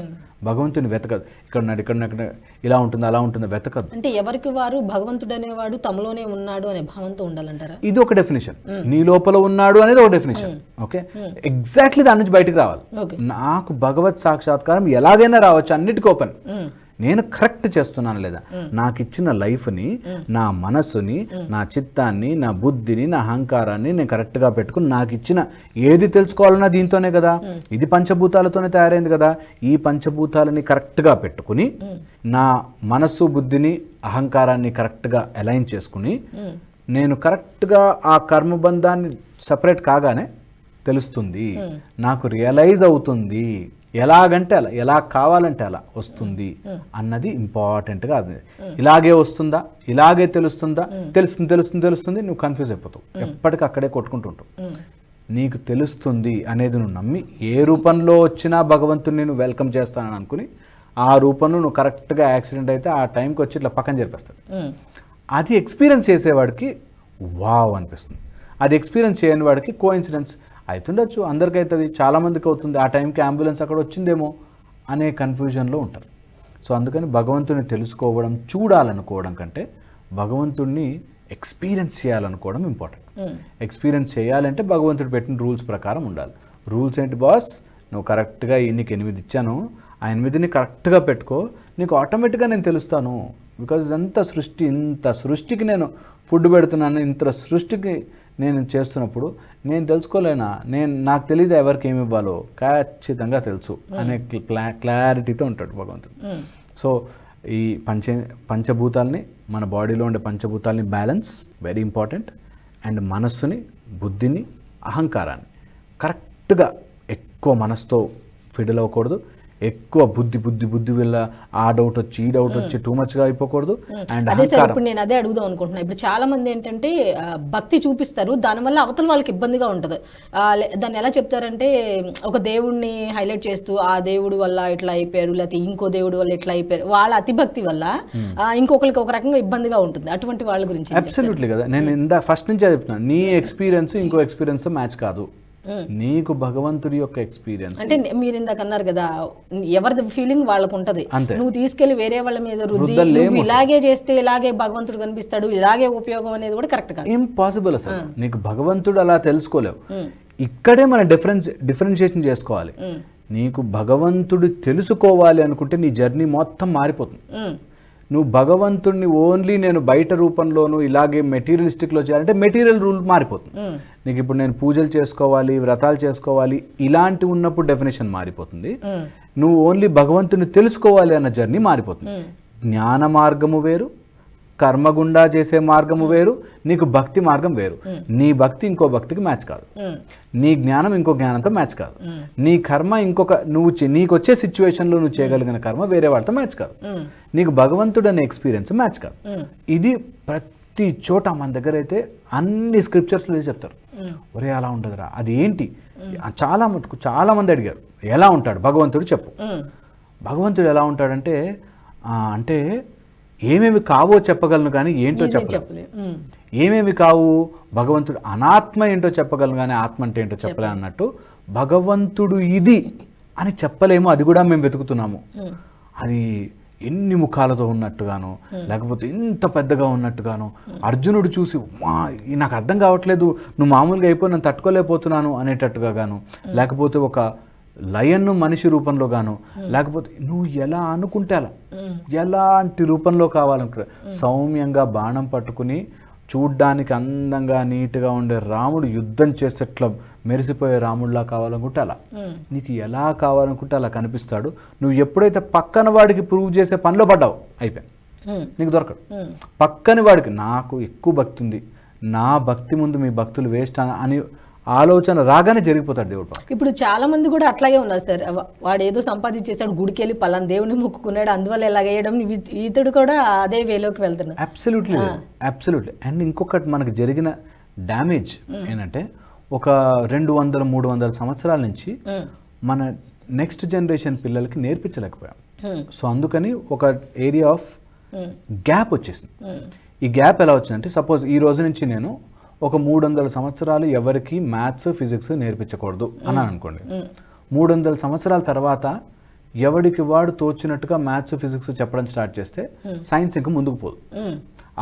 భగవంతుని వెతకదు, ఇక్కడ ఇలా ఉంటుంది అలా ఉంటుంది, వెతకదు. అంటే ఎవరికి వారు భగవంతుడు అనేవాడు తమలోనే ఉన్నాడు అనే భావంతో ఉండాలంటారా? ఇది ఒక డెఫినేషన్. నీ లోపల ఉన్నాడు అనేది ఒక డెఫినేషన్. ఓకే, ఎగ్జాక్ట్లీ దాని నుంచి బయటకు రావాలి. నాకు భగవత్ సాక్షాత్కారం ఎలాగైనా రావచ్చు, అన్నిటికీ ఓపెన్. నేను కరెక్ట్ చేస్తున్నాను లేదా, నాకు ఇచ్చిన లైఫ్ని, నా మనస్సుని, నా చిత్తాన్ని, నా బుద్ధిని, నా అహంకారాన్ని నేను కరెక్ట్గా పెట్టుకుని నాకు ఇచ్చిన ఏది తెలుసుకోవాలన్నా దీంతోనే కదా, ఇది పంచభూతాలతోనే తయారైంది కదా, ఈ పంచభూతాలని కరెక్ట్గా పెట్టుకుని నా మనస్సు, బుద్ధిని, అహంకారాన్ని కరెక్ట్గా అలైన్ చేసుకుని నేను కరెక్ట్గా ఆ కర్మబంధాన్ని సపరేట్ కాగానే తెలుస్తుంది, నాకు రియలైజ్ అవుతుంది, ఎలాగంటే అలా, ఎలా కావాలంటే అలా వస్తుంది అన్నది ఇంపార్టెంట్గా. అది ఇలాగే వస్తుందా, ఇలాగే తెలుస్తుందా, తెలుస్తుంది, నువ్వు కన్ఫ్యూజ్ అయిపోతావు, ఎప్పటికీ అక్కడే కొట్టుకుంటుంటావు. నీకు తెలుస్తుంది అనేది నువ్వు నమ్మి ఏ రూపంలో వచ్చినా భగవంతుని నువ్వు వెల్కమ్ చేస్తానని అనుకుని ఆ రూపంలో నువ్వు కరెక్ట్గా యాక్సిడెంట్ అయితే ఆ టైంకి వచ్చి ఇట్లా పక్కన జరిపేస్తాడు. అది ఎక్స్పీరియన్స్ చేసేవాడికి వావ్ అనిపిస్తుంది. అది ఎక్స్పీరియన్స్ చేయని వాడికి కోఇన్సిడెన్స్ అవుతుండొచ్చు, అందరికీ అవుతుంది, చాలామందికి అవుతుంది, ఆ టైంకి అంబులెన్స్ అక్కడ వచ్చిందేమో అనే కన్ఫ్యూజన్లో ఉంటారు. సో అందుకని భగవంతుని తెలుసుకోవడం, చూడాలనుకోవడం కంటే భగవంతుడిని ఎక్స్పీరియన్స్ చేయాలనుకోవడం ఇంపార్టెంట్. ఎక్స్పీరియన్స్ చేయాలంటే భగవంతుడు పెట్టిన రూల్స్ ప్రకారం ఉండాలి. రూల్స్ ఏంటి బాస్, నువ్వు కరెక్ట్గా నీకు 8 ఇచ్చాను, ఆ 8ని కరెక్ట్గా పెట్టుకో, నీకు ఆటోమేటిక్గా నేను తెలుస్తాను. బికాజ్ ఇదంతా సృష్టి, ఇంత సృష్టికి నేను ఫుడ్ పెడుతున్నాను, ఇంత సృష్టికి నేను చేస్తున్నప్పుడు నేను తెలుసుకోలేనా, నాకు తెలియదు ఎవరికి ఏమి ఇవ్వాలో, ఖచ్చితంగా తెలుసు అనే క్లారిటీతో ఉంటాడు భగవంతుడు. సో ఈ పంచభూతాలని, మన బాడీలో ఉండే పంచభూతాలని బ్యాలెన్స్ వెరీ ఇంపార్టెంట్. అండ్ మనస్సుని, బుద్ధిని, అహంకారాన్ని కరెక్ట్గా ఎక్కువ మనసుతో ఫిడిల్ అవ్వకూడదు, ఎక్కువ బుద్ధి వల్ల ఆ డౌట్ వచ్చి ఈ డౌట్ వచ్చి టూ మచ్గా అయిపోకూడదు. అండ్ అదే సార్, ఇప్పుడు నేను అదే అడుగుదాం అనుకుంటున్నా. ఇప్పుడు చాలా మంది ఏంటంటే భక్తి చూపిస్తారు, దానివల్ల అవతల వాళ్ళకి ఇబ్బందిగా ఉంటుంది. దాన్ని ఎలా చెప్తారంటే, ఒక దేవుడిని హైలైట్ చేస్తూ ఆ దేవుడు వల్ల ఇట్లా అయిపోయారు, లేకపోతే ఇంకో దేవుడు వల్ల ఇట్లా అయిపోయారు, వాళ్ళ అతిభక్తి వల్ల ఇంకొకరికి ఒక రకంగా ఇబ్బందిగా ఉంటుంది. అటువంటి వాళ్ళ గురించి అబ్సల్యూట్లీ కదా, నేను ఫస్ట్ నుంచే చెప్తున్నాను, నీ ఎక్స్పీరియన్స్ ఇంకో ఎక్స్పీరియన్స్ మ్యాచ్ కాదు, నీకు భగవంతుడి యొక్క ఎక్స్పీరియన్స్. అంటే మీరు ఇందాక అన్నారు కదా, ఎవరి ఫీలింగ్ వాళ్ళకు ఉంటది, నువ్వు తీసుకెళ్లి వేరే వాళ్ళ మీద రుద్ది ఇలాగే చేస్తే ఇలాగే భగవంతుడు కనిపిస్తాడు, ఇలాగే ఉపయోగం అనేది కూడా కరెక్ట్ కాదు, ఇంపాసిబుల్ అసలు. నీకు భగవంతుడు అలా తెలుసుకోలేవు. ఇక్కడే మనం డిఫరెన్షియేషన్ చేసుకోవాలి. నీకు భగవంతుడు తెలుసుకోవాలి అనుకుంటే నీ జర్నీ మొత్తం మారిపోతుంది. నువ్వు భగవంతుడిని ఓన్లీ నేను బయట రూపంలోనూ ఇలాగే మెటీరియలిస్టిక్లో చేయాలంటే మెటీరియల్ రూల్ మారిపోతుంది. నీకు ఇప్పుడు నేను పూజలు చేసుకోవాలి, వ్రతాలు చేసుకోవాలి, ఇలాంటి ఉన్నప్పుడు డెఫినేషన్ మారిపోతుంది. నువ్వు ఓన్లీ భగవంతుని తెలుసుకోవాలి అన్న జర్నీ మారిపోతుంది. జ్ఞాన మార్గము వేరు, కర్మగుండా చేసే మార్గము వేరు, నీకు భక్తి మార్గం వేరు. నీ భక్తి ఇంకో భక్తికి మ్యాచ్ కాదు, నీ జ్ఞానం ఇంకో జ్ఞానంతో మ్యాచ్ కాదు, నీ కర్మ ఇంకొక నీకు వచ్చే సిచ్యువేషన్లో నువ్వు చేయగలిగిన కర్మ వేరే వాళ్ళతో మ్యాచ్ కాదు, నీకు భగవంతుడు అనే ఎక్స్పీరియన్స్ మ్యాచ్ కాదు. ఇది ప్రతి చోట మన దగ్గర అయితే అన్ని స్క్రిప్చర్స్లో చెప్తారు, ఒరే అలా ఉండదురా, అది ఏంటి? చాలా మటుకు చాలా మంది అడిగారు, ఎలా ఉంటాడు భగవంతుడు చెప్పు. భగవంతుడు ఎలా ఉంటాడంటే, అంటే ఏమేమి కావో చెప్పగలను కానీ ఏంటో చెప్పలేదు. ఏమేమి కావు, భగవంతుడు అనాత్మ ఏంటో చెప్పగలను కానీ ఆత్మ అంటే ఏంటో చెప్పలే అన్నట్టు, భగవంతుడు ఇది అని చెప్పలేము, అది కూడా మేము వెతుకుతున్నాము. అది ఎన్ని ముఖాలతో ఉన్నట్టుగాను, లేకపోతే ఇంత పెద్దగా ఉన్నట్టుగాను, అర్జునుడు చూసి నాకు అర్థం కావట్లేదు, నువ్వు మామూలుగా అయిపోయి నేను తట్టుకోలేకపోతున్నాను అనేటట్టుగా గాను, లేకపోతే ఒక లయన్ను మనిషి రూపంలో గాను, లేకపోతే నువ్వు ఎలా అనుకుంటే అలా, ఎలాంటి రూపంలో కావాలనుకుంటే, సౌమ్యంగా బాణం పట్టుకుని చూడ్డానికి అందంగా నీట్గా ఉండే రాముడు యుద్ధం చేసేట్లా మెరిసిపోయే రాముడిలా కావాలనుకుంటే అలా, నీకు ఎలా కావాలనుకుంటే అలా కనిపిస్తాడు. నువ్వు ఎప్పుడైతే పక్కన వాడికి ప్రూవ్ చేసే పనిలో పడ్డావు, అయిపోయి నీకు దొరకడు. పక్కని వాడికి నాకు ఎక్కువ భక్తి ఉంది, నా భక్తి ముందు మీ భక్తులు వేస్ట్ అని ఆలోచన రాగానే జరిగిపోతాడు దేవుడు. ఇప్పుడు చాలా మంది కూడా అట్లాగే ఉన్నారు సార్, వాడు ఏదో సంపాదించేసాడు, గుడికి వెళ్ళి పలానా దేవుని మొక్కుకున్నాడు, అందువల్ల ఎలాగేయడం, ఇతడు కూడా అదే వేలోకి వెళ్తున్నాడు. అబ్సల్యూట్లీ. అండ్ ఇంకొకటి మనకు జరిగిన డ్యామేజ్ ఏంటంటే, ఒక 200-300 సంవత్సరాల నుంచి మన నెక్స్ట్ జనరేషన్ పిల్లలకి నేర్పించలేకపోయాం. సో అందుకని ఒక ఏరియా ఆఫ్ గ్యాప్ వచ్చేసింది. ఈ గ్యాప్ ఎలా వచ్చిందంటే, సపోజ్ ఈ రోజు నుంచి నేను ఒక 300 సంవత్సరాలు ఎవరికి మ్యాథ్స్ ఫిజిక్స్ నేర్పించకూడదు అన్నాను అనుకోండి. 300 సంవత్సరాల తర్వాత ఎవడికి వాడు తోచినట్టుగా మ్యాథ్స్ ఫిజిక్స్ చెప్పడం స్టార్ట్ చేస్తే సైన్స్ ఇంకా ముందుకు పోదు.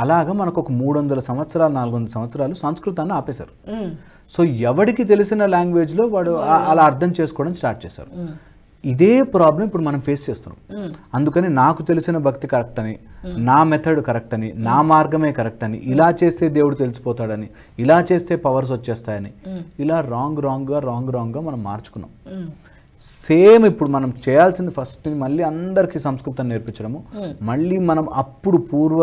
అలాగా మనకు ఒక 300 సంవత్సరాలు 400 సంవత్సరాలు సంస్కృతాన్ని ఆపేశారు. సో ఎవడికి తెలిసిన లాంగ్వేజ్లో వాడు అలా అర్థం చేసుకోవడం స్టార్ట్ చేశారు. ఇదే ప్రాబ్లం ఇప్పుడు మనం ఫేస్ చేస్తున్నాం. అందుకని నాకు తెలిసిన భక్తి కరెక్ట్ అని, నా మెథడ్ కరెక్ట్ అని, నా మార్గమే కరెక్ట్ అని, ఇలా చేస్తే దేవుడు తెలిసిపోతాడని, ఇలా చేస్తే పవర్స్ వచ్చేస్తాయని, ఇలా రాంగ్గా మనం మార్చుకున్నాం. సేమ్ ఇప్పుడు మనం చేయాల్సింది ఫస్ట్ మళ్ళీ అందరికీ సంస్కృతం నేర్పించడము, మళ్ళీ మనం అప్పుడు పూర్వ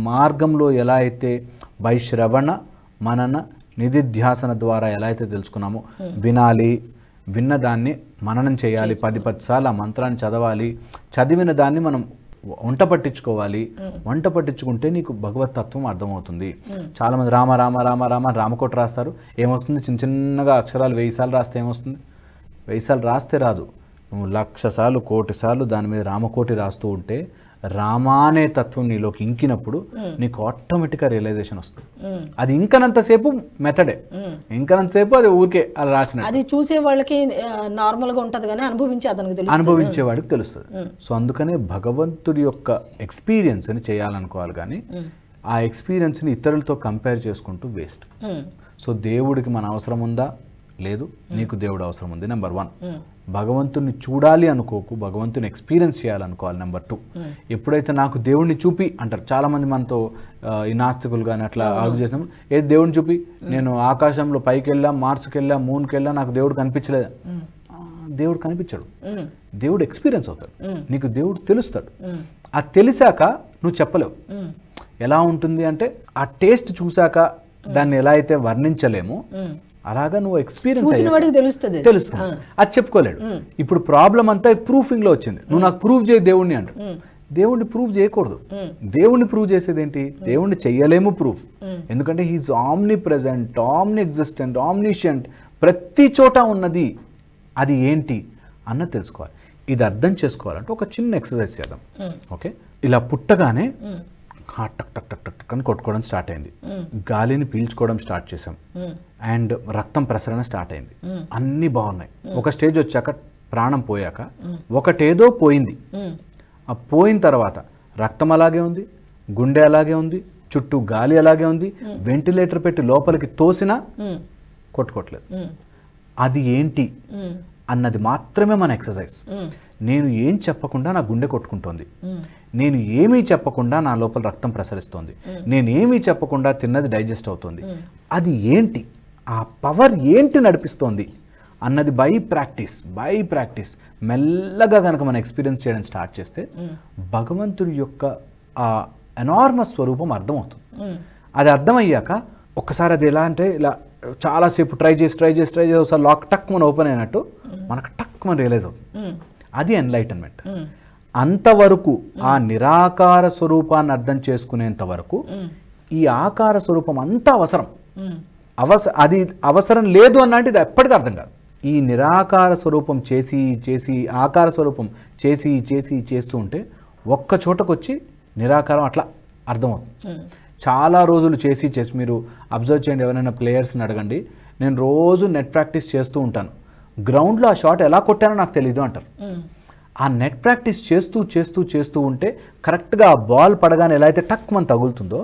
మార్గంలో ఎలా అయితే వైశ్రవణ మనన నిధిధ్యాసన ద్వారా ఎలా అయితే తెలుసుకున్నామో, వినాలి, విన్నదాన్ని మననం చేయాలి, 10 సార్లు ఆ మంత్రాన్ని చదవాలి, చదివిన దాన్ని మనం వంట పట్టించుకోవాలి. వంట పట్టించుకుంటే నీకు భగవత్ తత్వం అర్థమవుతుంది. చాలామంది రామ రామ రామ రామ రామకోట రాస్తారు, ఏమొస్తుంది? చిన్నగా అక్షరాలు 1000 సార్లు రాస్తే ఏమొస్తుంది? 1000 సార్లు రాస్తే రాదు. నువ్వు 1,00,000 సార్లు 1,000,000 సార్లు దాని మీద రామకోటి రాస్తూ ఉంటే రామా అనే తత్వం నీలోకి ఇంకినప్పుడు నీకు ఆటోమేటిక్గా రియలైజేషన్ వస్తుంది. అది ఇంకనంతసేపు మెథడే, ఇంకనంతసేపు అది ఊరికే అలా రాసిన, అది చూసే వాళ్ళకి నార్మల్గా ఉంటుంది కానీ అనుభవించేవాడికి తెలుస్తుంది. సో అందుకనే భగవంతుడి యొక్క ఎక్స్పీరియన్స్ని చేయాలనుకోవాలి, కానీ ఆ ఎక్స్పీరియన్స్ని ఇతరులతో కంపేర్ చేసుకుంటూ వేస్ట్. సో దేవుడికి మన అవసరం ఉందా? లేదు. నీకు దేవుడు అవసరం ఉంది. నెంబర్ 1. భగవంతుని చూడాలి అనుకోకు, భగవంతుని ఎక్స్పీరియన్స్ చేయాలనుకోవాలి. నెంబర్ 2, ఎప్పుడైతే నాకు దేవుడిని చూపి అంటారు చాలామంది మనతో, ఈ నాస్తికులు కానీ అట్లా ఆర్గ్యూ చేసినప్పుడు, ఏది దేవుడిని చూపి, నేను ఆకాశంలో పైకి వెళ్ళా, మార్స్కి వెళ్ళా, మూన్కి వెళ్ళా, నాకు దేవుడు కనిపించలేదు. దేవుడు కనిపించాడు, దేవుడు ఎక్స్పీరియన్స్ అవుతాడు, నీకు దేవుడు తెలుస్తాడు. అది తెలిసాక నువ్వు చెప్పలేవు. ఎలా ఉంటుంది అంటే, ఆ టేస్ట్ చూసాక దాన్ని ఎలా అయితే వర్ణించలేమో అలాగా నువ్వు ఎక్స్పీరియన్స్ తెలుస్తుంది, అది చెప్పుకోలేడు. ఇప్పుడు ప్రాబ్లం అంతా ప్రూఫింగ్ లో వచ్చింది. నువ్వు నాకు ప్రూఫ్ చేయి దేవుణ్ణి అంట. దేవుణ్ణి ప్రూఫ్ చేయకూడదు. దేవుణ్ణి ప్రూవ్ చేసేది ఏంటి? దేవుణ్ణి చెయ్యలేము ప్రూఫ్, ఎందుకంటే he's omnipresent, omniexistent, omniscient, ప్రతి చోట ఉన్నది. అది ఏంటి అన్నది తెలుసుకోవాలి. ఇది అర్థం చేసుకోవాలంటే ఒక చిన్న ఎక్సర్సైజ్ చేద్దాం. ఓకే, ఇలా పుట్టగానే హార్ట్ టక్ టక్ టక్ టక్ టక్ అని కొట్టుకోవడం స్టార్ట్ అయింది, గాలిని పీల్చుకోవడం స్టార్ట్ చేసాం, అండ్ రక్తం ప్రసరణ స్టార్ట్ అయింది. అన్నీ బాగున్నాయి. ఒక స్టేజ్ వచ్చాక, ప్రాణం పోయాక ఒకటేదో పోయింది. ఆ పోయిన తర్వాత రక్తం అలాగే ఉంది, గుండె అలాగే ఉంది, చుట్టూ గాలి అలాగే ఉంది, వెంటిలేటర్ పెట్టి లోపలికి తోసినా కొట్టుకోవట్లేదు. అది ఏంటి అన్నది మాత్రమే మన ఎక్సర్సైజ్. నేను ఏం చెప్పకుండా నా గుండె కొట్టుకుంటోంది, నేను ఏమీ చెప్పకుండా నా లోపల రక్తం ప్రసరిస్తోంది, నేనేమీ చెప్పకుండా తిన్నది డైజెస్ట్ అవుతుంది. అది ఏంటి, ఆ పవర్ ఏంటి నడిపిస్తోంది అన్నది బై ప్రాక్టీస్ మెల్లగా కనుక మనం ఎక్స్పీరియన్స్ చేయడం స్టార్ట్ చేస్తే భగవంతుడి యొక్క ఆ ఎనార్మస్ స్వరూపం అర్థమవుతుంది. అది అర్థమయ్యాక ఒక్కసారి అది ఎలా అంటే, ఇలా చాలాసేపు ట్రై చేసి ఒకసారి లాక్ టక్ మన ఓపెన్ అయినట్టు మనకు టక్ మన రియలైజ్ అవుతుంది. అది ఎన్లైటన్మెంట్. అంతవరకు ఆ నిరాకార స్వరూపాన్ని అర్థం చేసుకునేంత వరకు ఈ ఆకార స్వరూపం అంతా అవసరం. అది అవసరం లేదు అన్నట్టు ఇది ఎప్పటికీ అర్థం కాదు. ఈ నిరాకార స్వరూపం చేసి ఆకార స్వరూపం చేస్తూ ఉంటే ఒక్క చోటకు వచ్చి నిరాకారం అట్లా అర్థమవుతుంది. చాలా రోజులు చేసి మీరు అబ్జర్వ్ చేయండి, ఎవరైనా ప్లేయర్స్ని అడగండి. నేను రోజు నెట్ ప్రాక్టీస్ చేస్తూ ఉంటాను, గ్రౌండ్లో ఆ షాట్ ఎలా కొట్టానో నాకు తెలీదు అంటారు. ఆ నెట్ ప్రాక్టీస్ చేస్తూ ఉంటే కరెక్ట్గా ఆ బాల్ పడగానే ఎలా అయితే టక్ మన తగులుతుందో,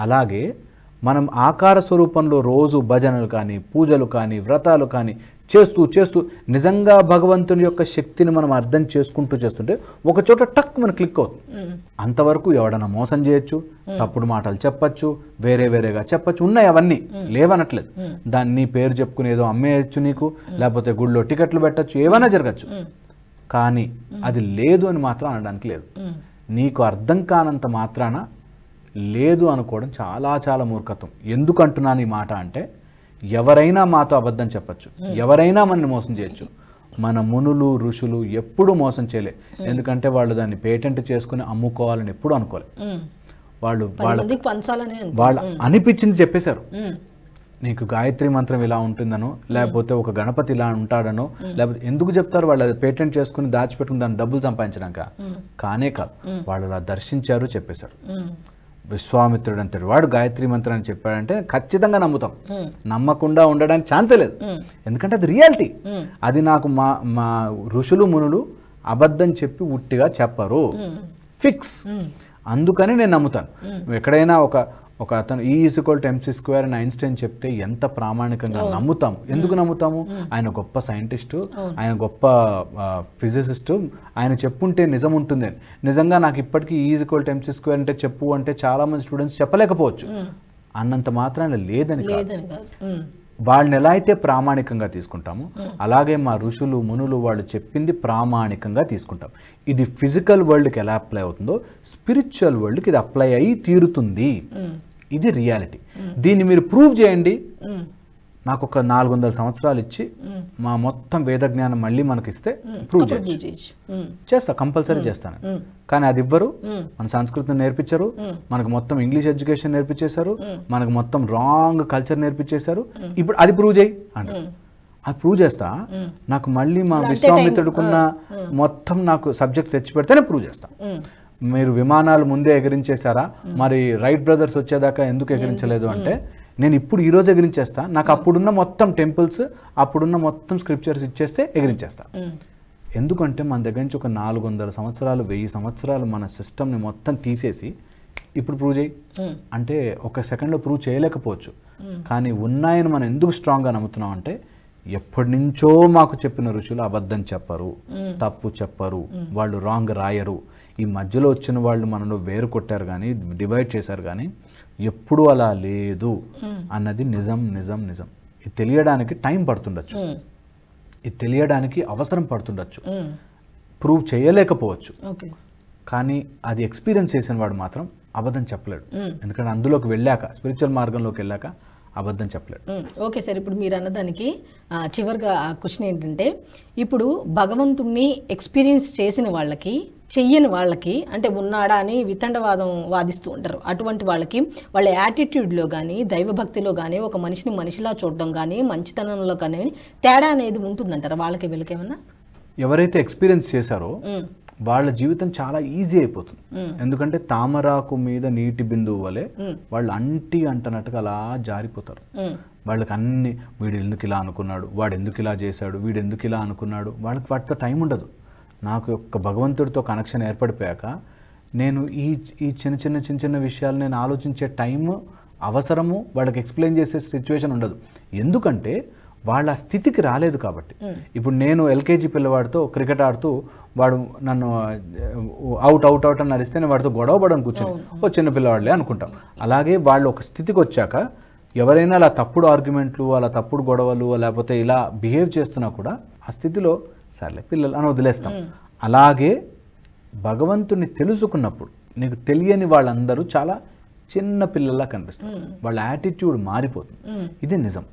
అలాగే మనం ఆకార స్వరూపంలో రోజు భజనలు కానీ, పూజలు కానీ, వ్రతాలు కానీ చేస్తూ నిజంగా భగవంతుని యొక్క శక్తిని మనం అర్థం చేసుకుంటూ చేస్తుంటే ఒక చోట టక్ మన క్లిక్ అవుతుంది. అంతవరకు ఎవడన్నా మోసం చేయొచ్చు, తప్పుడు మాటలు చెప్పచ్చు, వేరేగా చెప్పచ్చు, ఉన్నాయి, అవన్నీ లేవనట్లేదు. దాన్ని పేరు చెప్పుకుని ఏదో అమ్మేయచ్చు నీకు, లేకపోతే గుళ్ళో టికెట్లు పెట్టచ్చు, ఏమైనా జరగచ్చు. కానీ అది లేదు అని మాత్రం అనడానికి లేదు. నీకు అర్థం కానంత మాత్రాన లేదు అనుకోవడం చాలా మూర్ఖత్వం. ఎందుకు అంటున్నాను ఈ మాట అంటే, ఎవరైనా మాతో అబద్ధం చెప్పచ్చు, ఎవరైనా మనల్ని మోసం చేయొచ్చు. మన మునులు ఋషులు ఎప్పుడూ మోసం చేయలే, ఎందుకంటే వాళ్ళు దాన్ని పేటెంట్ చేసుకుని అమ్ముకోవాలని ఎప్పుడు అనుకోలే. వాళ్ళు అనిపించింది చెప్పేశారు. నీకు గాయత్రి మంత్రం ఇలా ఉంటుందనో లేకపోతే ఒక గణపతి ఇలా ఉంటాడనో లేకపోతే ఎందుకు చెప్తారు వాళ్ళు అది పేటెంట్ చేసుకుని దాచిపెట్టుకుని దాన్ని డబ్బులు సంపాదించడాక కానే కాదు. వాళ్ళు అలా దర్శించారు, చెప్పేశారు. విశ్వామిత్రుడు అంటాడు వాడు గాయత్రి మంత్రం అని చెప్పాడంటే ఖచ్చితంగా నమ్ముతాం. నమ్మకుండా ఉండడానికి ఛాన్సే లేదు. ఎందుకంటే అది రియాలిటీ. అది నాకు మా ఋషులు మునులు అబద్ధం చెప్పి ఉట్టిగా చెప్పరు, ఫిక్స్. అందుకని నేను నమ్ముతాను. ఎక్కడైనా ఒక అతను E=mc² అని ఐన్స్టైన్ చెప్తే ఎంత ప్రామాణికంగా నమ్ముతాము. ఎందుకు నమ్ముతాము? ఆయన గొప్ప సైంటిస్టు, ఆయన గొప్ప ఫిజిసిస్టు, ఆయన చెప్పుంటే నిజం ఉంటుంది. నిజంగా నాకు ఇప్పటికీ E=mc² అంటే చెప్పు అంటే చాలా మంది స్టూడెంట్స్ చెప్పలేకపోవచ్చు. అన్నంత మాత్రాన లేదని కాదు. వాళ్ళని ఎలా అయితే ప్రామాణికంగా తీసుకుంటామో అలాగే మా ఋషులు మునులు వాళ్ళు చెప్పింది ప్రామాణికంగా తీసుకుంటాం. ఇది ఫిజికల్ వరల్డ్కి ఎలా అప్లై అవుతుందో స్పిరిచువల్ వరల్డ్కి ఇది అప్లై అయ్యి తీరుతుంది. ఇది రియాలిటీ. దీన్ని మీరు ప్రూవ్ చేయండి. నాకు ఒక 400 సంవత్సరాలు ఇచ్చి మా మొత్తం వేద జ్ఞానం మళ్ళీ మనకి ఇస్తే ప్రూవ్ చేయొచ్చు. చేస్తా, కంపల్సరీ చేస్తాను. కానీ అది ఇవ్వరు. మన సంస్కృతిని నేర్పించరు, మనకు మొత్తం ఇంగ్లీష్ ఎడ్యుకేషన్ నేర్పించేశారు, మనకు మొత్తం రాంగ్ కల్చర్ నేర్పించేశారు. ఇప్పుడు అది ప్రూవ్ చేయి అంటే అది ప్రూవ్ చేస్తా. నాకు మళ్ళీ మా విశ్వామిత్రుడుకున్న మొత్తం నాకు సబ్జెక్ట్ తెచ్చి పెడితేనే ప్రూవ్ చేస్తా. మీరు విమానాలు ముందే ఎగిరించేశారా, మరి రైట్ బ్రదర్స్ వచ్చేదాకా ఎందుకు ఎగిరించలేదు అంటే నేను ఇప్పుడు ఈరోజు ఎగిరించేస్తా. నాకు అప్పుడున్న మొత్తం టెంపుల్స్ అప్పుడున్న మొత్తం స్క్రిప్చర్స్ ఇచ్చేస్తే ఎగిరించేస్తా. ఎందుకంటే మన దగ్గర నుంచి ఒక 400 సంవత్సరాలు 1000 సంవత్సరాలు మన సిస్టమ్ని మొత్తం తీసేసి ఇప్పుడు ప్రూవ్ చేయి అంటే ఒక సెకండ్లో ప్రూవ్ చేయలేకపోవచ్చు. కానీ ఉన్నాయని మనం ఎందుకు స్ట్రాంగ్గా నమ్ముతున్నాం అంటే ఎప్పటి నుంచో మాకు చెప్పిన ఋషులు అబద్ధం చెప్పరు, తప్పు చెప్పరు, వాళ్ళు రాంగ్ రాయరు. ఈ మధ్యలో వచ్చిన వాళ్ళు మనలో వేరు కొట్టారు కానీ డివైడ్ చేశారు కానీ ఎప్పుడూ అలా లేదు అన్నది నిజం నిజం నిజం. ఇది తెలియడానికి టైం పడుతుండొచ్చు, ఇది తెలియడానికి అవసరం పడుతుండొచ్చు, ప్రూవ్ చేయలేకపోవచ్చు. కానీ అది ఎక్స్పీరియన్స్ చేసిన వాడు మాత్రం అబద్ధం చెప్పలేడు. ఎందుకంటే అందులోకి వెళ్ళాక, స్పిరిచువల్ మార్గంలోకి వెళ్ళాక అబద్ధం చెప్పలేడు. ఓకే సార్, ఇప్పుడు మీరు అన్నదానికి చివరిగా క్వశ్చన్ ఏంటంటే, ఇప్పుడు భగవంతుణ్ణి ఎక్స్పీరియన్స్ చేసిన వాళ్ళకి చెయ్యని వాళ్ళకి అంటే ఉన్నాడా అని వితండవాదం వాదిస్తూ ఉంటారు. అటువంటి వాళ్ళకి వాళ్ళ యాటిట్యూడ్లో కానీ దైవభక్తిలో కానీ ఒక మనిషిని మనిషిలా చూడడం కానీ మంచితనంలో కానీ తేడా అనేది ఉంటుందంటారా వాళ్ళకి వీళ్ళకి ఏమన్నా? ఎవరైతే ఎక్స్పీరియన్స్ చేశారో వాళ్ళ జీవితం చాలా ఈజీ అయిపోతుంది. ఎందుకంటే తామరాకు మీద నీటి బిందువు వలె వాళ్ళు అంటనట్టుగా అలా జారిపోతారు. వాళ్ళకి అన్ని వీడు ఎందుకు ఇలా అనుకున్నాడు, వాడు ఎందుకు ఇలా చేశాడు, వీడు ఎందుకు ఇలా అనుకున్నాడు, వాళ్ళకి వాటితో టైం ఉండదు. నాకు ఒక భగవంతుడితో కనెక్షన్ ఏర్పడిపోయాక నేను ఈ చిన్న చిన్న విషయాలు నేను ఆలోచించే టైం అవసరము వాళ్ళకి ఎక్స్ప్లెయిన్ చేసే సిచ్యువేషన్ ఉండదు. ఎందుకంటే వాళ్ళ స్థితికి రాలేదు కాబట్టి. ఇప్పుడు నేను ఎల్కేజీ పిల్లవాడితో క్రికెట్ ఆడుతూ వాడు నన్ను అవుట్ అవుట్ అవుట్ అని అరిస్తే నేను వాడితో గొడవ పడని కూర్చొని ఓ చిన్న పిల్లవాడులే అనుకుంటాం. అలాగే వాళ్ళు ఒక స్థితికి వచ్చాక ఎవరైనా అలా తప్పుడు ఆర్గ్యుమెంట్లు, అలా తప్పుడు గొడవలు, లేకపోతే ఇలా బిహేవ్ చేస్తున్నా కూడా ఆ స్థితిలో సర్లే పిల్లలు అని వదిలేస్తాం. అలాగే భగవంతుని తెలుసుకున్నప్పుడు నీకు తెలియని వాళ్ళందరూ చాలా చిన్న పిల్లల్లా కనిపిస్తారు. వాళ్ళ యాటిట్యూడ్ మారిపోతుంది. ఇది నిజం.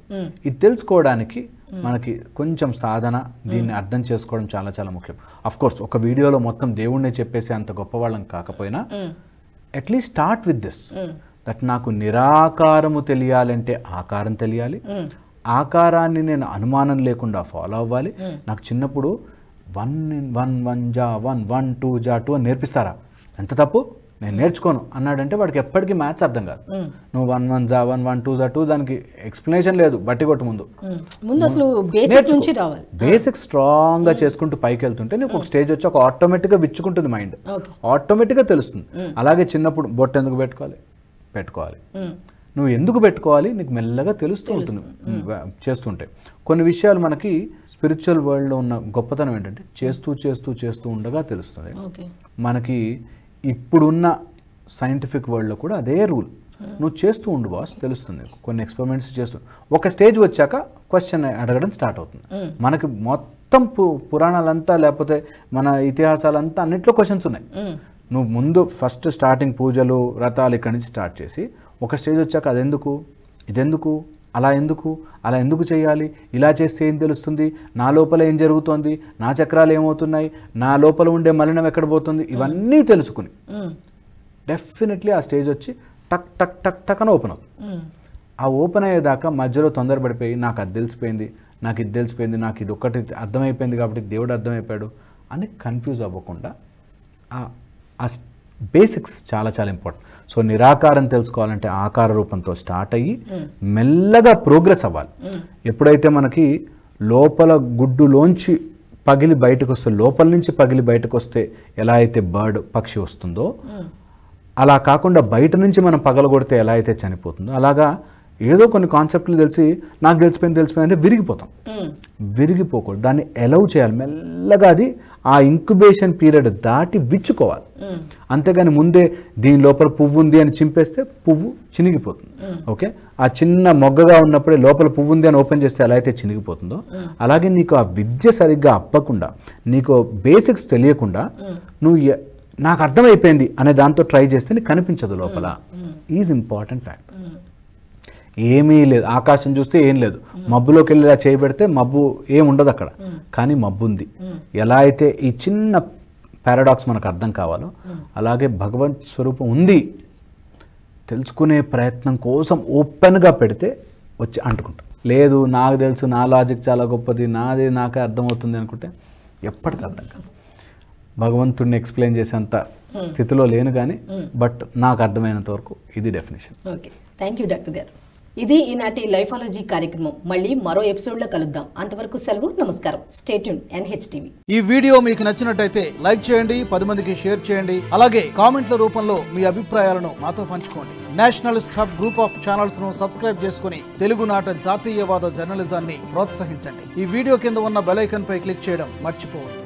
ఇది తెలుసుకోవడానికి మనకి కొంచెం సాధన, దీన్ని అర్థం చేసుకోవడం చాలా చాలా ముఖ్యం. అఫ్ కోర్స్ ఒక వీడియోలో మొత్తం దేవుణ్ణి చెప్పేసి అంత గొప్పవాళ్ళం కాకపోయినా at least start with this, that నాకు నిరాకారము తెలియాలంటే ఆకారం తెలియాలి, ఆకారాన్ని నేను అనుమానం లేకుండా ఫాలో అవ్వాలి. నాకు చిన్నప్పుడు 1 1 జా 1 1 2 జా 2 అని నేర్పిస్తారా, ఎంత తప్పు, నేను నేర్చుకోను అన్నాడంటే వాడికి ఎప్పటికీ మ్యాథ్స్ అర్థం కాదు. నువ్వు 1 1 జా 1 1 2 జా 2 దానికి ఎక్స్ప్లెనేషన్ లేదు, బట్టి కొట్టు ముందు అసలు బేసిక్ నుంచి రావాలి. బేసిక్ స్ట్రాంగ్ గా చేసుకుంటూ పైకి వెళ్తుంటే నీకు ఒక స్టేజ్ వచ్చి ఒక ఆటోమేటిక్ గా విచ్చుకుంటుంది మైండ్, ఆటోమేటిక్ గా తెలుస్తుంది. అలాగే చిన్నప్పుడు బొట్టు ఎందుకు పెట్టుకోవాలి నువ్వు ఎందుకు పెట్టుకోవాలి నీకు మెల్లగా తెలుస్తూ ఉంటుంది చేస్తుంటే. కొన్ని విషయాలు మనకి స్పిరిచువల్ వరల్డ్లో ఉన్న గొప్పతనం ఏంటంటే చేస్తూ ఉండగా తెలుస్తుంది. మనకి ఇప్పుడున్న సైంటిఫిక్ వరల్డ్లో కూడా అదే రూల్, నువ్వు చేస్తూ ఉండు బాస్, తెలుస్తుంది. కొన్ని ఎక్స్పెరిమెంట్స్ చేస్తూ ఒక స్టేజ్ వచ్చాక క్వశ్చన్ అడగడం స్టార్ట్ అవుతుంది. మనకి మొత్తం పురాణాలంతా లేకపోతే మన ఇతిహాసాలంతా అన్నింటిలో క్వశ్చన్స్ ఉన్నాయి. నువ్వు ముందు ఫస్ట్ స్టార్టింగ్ పూజలు వ్రతాలు ఇక్కడి నుంచి స్టార్ట్ చేసి ఒక స్టేజ్ వచ్చాక అదెందుకు, ఇదెందుకు, అలా ఎందుకు చేయాలి, ఇలా చేస్తే ఏం తెలుస్తుంది, నా లోపల ఏం జరుగుతోంది, నా చక్రాలు ఏమవుతున్నాయి, నా లోపల ఉండే మలినం ఎక్కడ పోతుంది, ఇవన్నీ తెలుసుకుని డెఫినెట్లీ ఆ స్టేజ్ వచ్చి టక్ టక్ టక్ టక్ అని ఓపెన్ అవుతుంది. ఆ ఓపెన్ అయ్యేదాకా మధ్యలో తొందరపడిపోయి నాకు అది తెలిసిపోయింది, నాకు ఇది తెలిసిపోయింది, నాకు ఇది ఒక్కటి అర్థమైపోయింది కాబట్టి దేవుడు అర్థమైపోయాడు అని కన్ఫ్యూజ్ అవ్వకుండా ఆ బేసిక్స్ చాలా చాలా ఇంపార్టెంట్. సో నిరాకారం తెలుసుకోవాలంటే ఆకార రూపంతో స్టార్ట్ అయ్యి మెల్లగా ప్రోగ్రెస్ అవ్వాలి. ఎప్పుడైతే మనకి లోపల గుడ్డులోంచి పగిలి బయటకు వస్తే, లోపల నుంచి పగిలి బయటకు వస్తే ఎలా అయితే బర్డ్ పక్షి వస్తుందో, అలా కాకుండా బయట నుంచి మనం పగలగొడితే ఎలా అయితే చనిపోతుందో, అలాగా ఏదో కొన్ని కాన్సెప్ట్లు తెలిసి నాకు తెలిసిపోయింది అంటే విరిగిపోతాం. విరిగిపోకూడదు, దాన్ని ఎలౌ చేయాలి. మెల్లగా అది ఆ ఇంక్యుబేషన్ పీరియడ్ దాటి విచ్చుకోవాలి. అంతేగాని ముందే దీని లోపల పువ్వు ఉంది అని చింపేస్తే పువ్వు చినిగిపోతుంది. ఓకే, ఆ చిన్న మొగ్గగా ఉన్నప్పుడే లోపల పువ్వు ఉంది అని ఓపెన్ చేస్తే ఎలా అయితే చినిగిపోతుందో, అలాగే నీకు ఆ విద్య సరిగ్గా అప్పకుండా, నీకు బేసిక్స్ తెలియకుండా నువ్వు నాకు అర్థమైపోయింది అనే దాంతో ట్రై చేస్తే నీకు కనిపించదు లోపల. Is important fact. ఏమీ లేదు, ఆకాశం చూస్తే ఏం లేదు, మబ్బులోకి వెళ్ళి ఇలా చేయబెడితే మబ్బు ఏం ఉండదు అక్కడ, కానీ మబ్బు ఉంది. ఎలా అయితే ఈ చిన్న పారాడాక్స్ మనకు అర్థం కావాలో, అలాగే భగవంత్ స్వరూపం ఉంది తెలుసుకునే ప్రయత్నం కోసం ఓపెన్గా పెడితే వచ్చి అంటుకుంటాం. లేదు నాకు తెలుసు, నా లాజిక్ చాలా గొప్పది, నాదే నాకే అర్థమవుతుంది అనుకుంటే ఎప్పటికీ అర్థం కాదు. భగవంతుడిని ఎక్స్ప్లెయిన్ చేసేంత స్థితిలో లేను కానీ, బట్ నాకు అర్థమైనంత వరకు ఇది definition. Okay, thank you doctor గారు. ఇది ఈనాటి లైఫాలజీ కార్యక్రమం. మళ్ళీ మరో ఎపిసోడ్లో కలుద్దాం. అంతవరకు సెలవు, నమస్కారం. Stay tune NHTV. ఈ వీడియో మీకు నచ్చినట్టయితే లైక్ చేయండి, 10 మందికి షేర్ చేయండి. అలాగే కామెంట్ల రూపంలో మీ అభిప్రాయాలను మాతో పంచుకోండి. Nationalist hub group of channels ను సబ్స్క్రైబ్ చేసుకుని తెలుగునాట జాతీయవాద జర్నలిజాన్ని ప్రోత్సహించండి. ఈ వీడియో కింద ఉన్న బెల్ ఐకాన్ పై క్లిక్ చేయడం మర్చిపోవద్దు.